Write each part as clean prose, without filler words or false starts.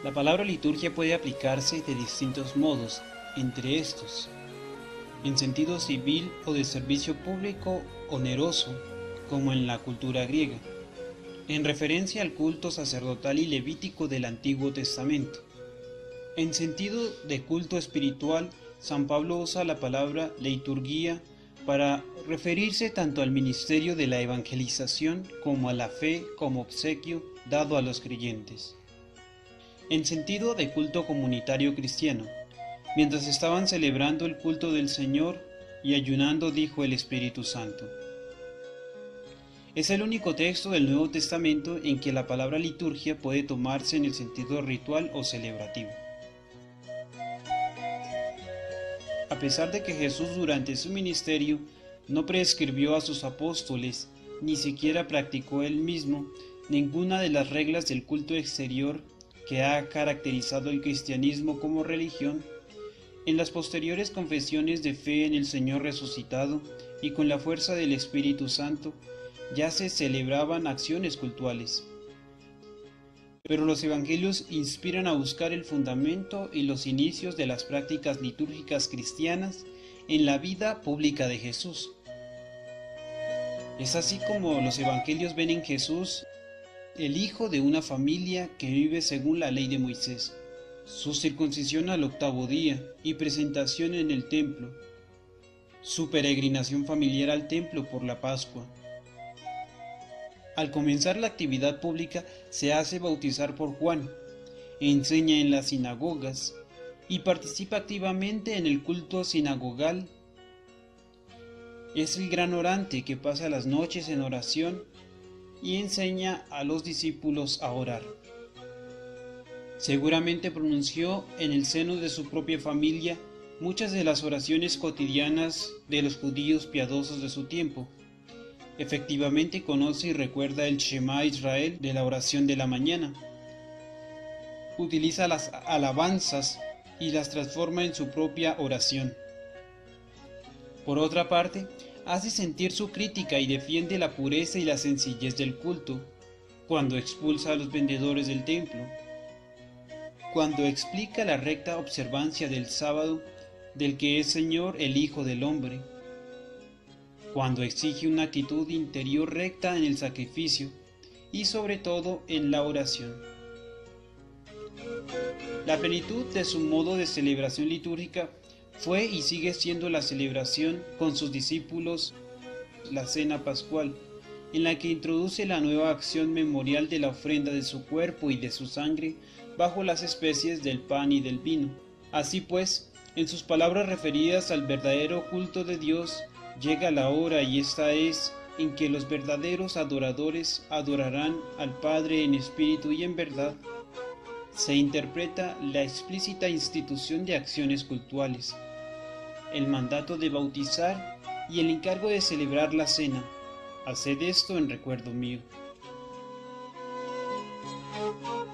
La palabra liturgia puede aplicarse de distintos modos, entre estos, en sentido civil o de servicio público oneroso, como en la cultura griega, en referencia al culto sacerdotal y levítico del Antiguo Testamento. En sentido de culto espiritual, San Pablo usa la palabra liturgia para referirse tanto al ministerio de la evangelización como a la fe como obsequio dado a los creyentes. En sentido de culto comunitario cristiano, mientras estaban celebrando el culto del Señor y ayunando, dijo el Espíritu Santo. Es el único texto del Nuevo Testamento en que la palabra liturgia puede tomarse en el sentido ritual o celebrativo. A pesar de que Jesús durante su ministerio no prescribió a sus apóstoles, ni siquiera practicó él mismo ninguna de las reglas del culto exterior que ha caracterizado el cristianismo como religión, en las posteriores confesiones de fe en el Señor resucitado y con la fuerza del Espíritu Santo, ya se celebraban acciones cultuales. Pero los evangelios inspiran a buscar el fundamento y los inicios de las prácticas litúrgicas cristianas en la vida pública de Jesús. Es así como los evangelios ven en Jesús el hijo de una familia que vive según la ley de Moisés, su circuncisión al 8º día y presentación en el templo, su peregrinación familiar al templo por la Pascua. Al comenzar la actividad pública se hace bautizar por Juan, enseña en las sinagogas y participa activamente en el culto sinagogal. Es el gran orante que pasa las noches en oración y enseña a los discípulos a orar. Seguramente pronunció en el seno de su propia familia muchas de las oraciones cotidianas de los judíos piadosos de su tiempo. Efectivamente conoce y recuerda el Shema Israel de la oración de la mañana. Utiliza las alabanzas y las transforma en su propia oración. Por otra parte, hace sentir su crítica y defiende la pureza y la sencillez del culto, cuando expulsa a los vendedores del templo, cuando explica la recta observancia del sábado del que es Señor el Hijo del Hombre, cuando exige una actitud interior recta en el sacrificio y sobre todo en la oración. La plenitud de su modo de celebración litúrgica fue y sigue siendo la celebración con sus discípulos, la cena pascual, en la que introduce la nueva acción memorial de la ofrenda de su cuerpo y de su sangre bajo las especies del pan y del vino. Así pues, en sus palabras referidas al verdadero culto de Dios, llega la hora, y esta es, en que los verdaderos adoradores adorarán al Padre en espíritu y en verdad. Se interpreta la explícita institución de acciones cultuales, el mandato de bautizar y el encargo de celebrar la cena. Haced esto en recuerdo mío.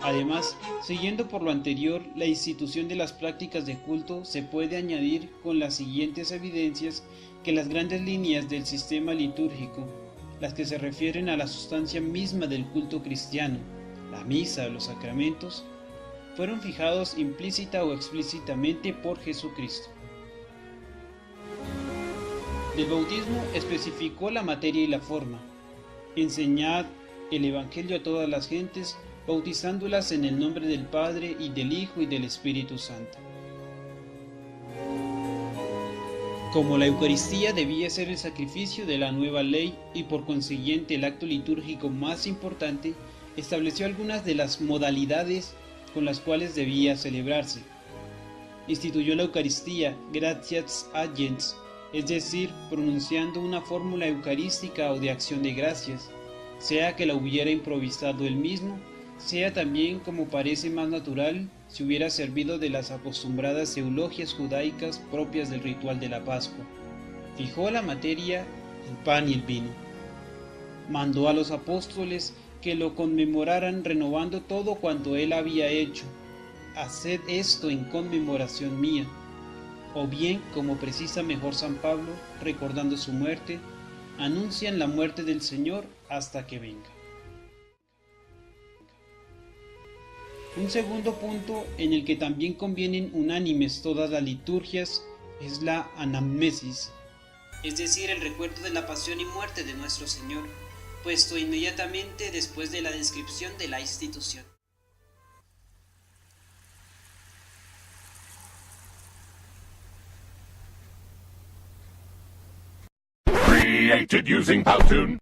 Además, siguiendo por lo anterior, la institución de las prácticas de culto se puede añadir con las siguientes evidencias que las grandes líneas del sistema litúrgico, las que se refieren a la sustancia misma del culto cristiano, la misa, los sacramentos, fueron fijados implícita o explícitamente por Jesucristo. Del bautismo especificó la materia y la forma. Enseñad el Evangelio a todas las gentes, bautizándolas en el nombre del Padre y del Hijo y del Espíritu Santo. Como la Eucaristía debía ser el sacrificio de la nueva ley y por consiguiente el acto litúrgico más importante, estableció algunas de las modalidades con las cuales debía celebrarse. Instituyó la Eucaristía gratias agens, es decir, pronunciando una fórmula eucarística o de acción de gracias, sea que la hubiera improvisado él mismo, sea también, como parece más natural, si hubiera servido de las acostumbradas eulogias judaicas propias del ritual de la Pascua. Fijó la materia, el pan y el vino. Mandó a los apóstoles que lo conmemoraran renovando todo cuanto él había hecho. Haced esto en conmemoración mía. O bien, como precisa mejor San Pablo, recordando su muerte, anuncian la muerte del Señor hasta que venga. Un segundo punto en el que también convienen unánimes todas las liturgias es la anamnesis, es decir, el recuerdo de la pasión y muerte de nuestro Señor, puesto inmediatamente después de la descripción de la institución. Created using Powtoon.